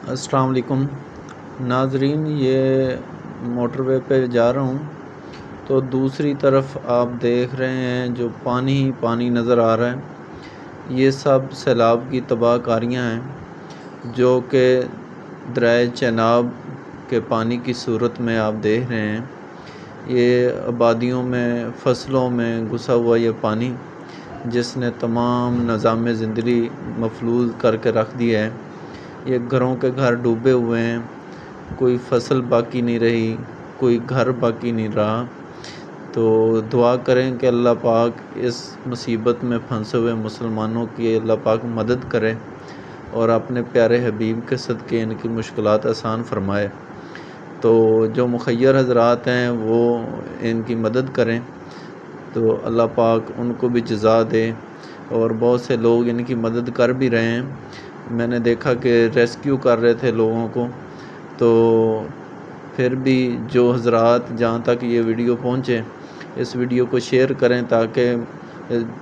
السلام علیکم ناظرین، یہ موٹر وے پہ جا رہا ہوں تو دوسری طرف آپ دیکھ رہے ہیں جو پانی ہی پانی نظر آ رہا ہے۔ یہ سب سیلاب کی تباہ کاریاں ہیں جو کہ دریائے چناب کے پانی کی صورت میں آپ دیکھ رہے ہیں۔ یہ آبادیوں میں، فصلوں میں گھسا ہوا یہ پانی جس نے تمام نظام زندگی مفلوج کر کے رکھ دیا ہے۔ یہ گھروں کے گھر ڈوبے ہوئے ہیں، کوئی فصل باقی نہیں رہی، کوئی گھر باقی نہیں رہا۔ تو دعا کریں کہ اللہ پاک اس مصیبت میں پھنسے ہوئے مسلمانوں کی اللہ پاک مدد کرے اور اپنے پیارے حبیب کے صدقے ان کی مشکلات آسان فرمائے۔ تو جو مخیر حضرات ہیں وہ ان کی مدد کریں تو اللہ پاک ان کو بھی جزا دے، اور بہت سے لوگ ان کی مدد کر بھی رہے ہیں۔ میں نے دیکھا کہ ریسکیو کر رہے تھے لوگوں کو، تو پھر بھی جو حضرات جہاں تک یہ ویڈیو پہنچے اس ویڈیو کو شیئر کریں تاکہ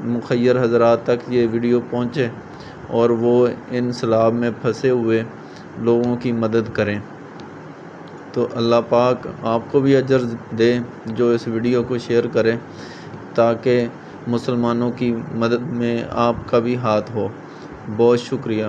مخیر حضرات تک یہ ویڈیو پہنچے اور وہ ان سیلاب میں پھنسے ہوئے لوگوں کی مدد کریں۔ تو اللہ پاک آپ کو بھی اجر دے جو اس ویڈیو کو شیئر کریں تاکہ مسلمانوں کی مدد میں آپ کا بھی ہاتھ ہو۔ بہت شکریہ۔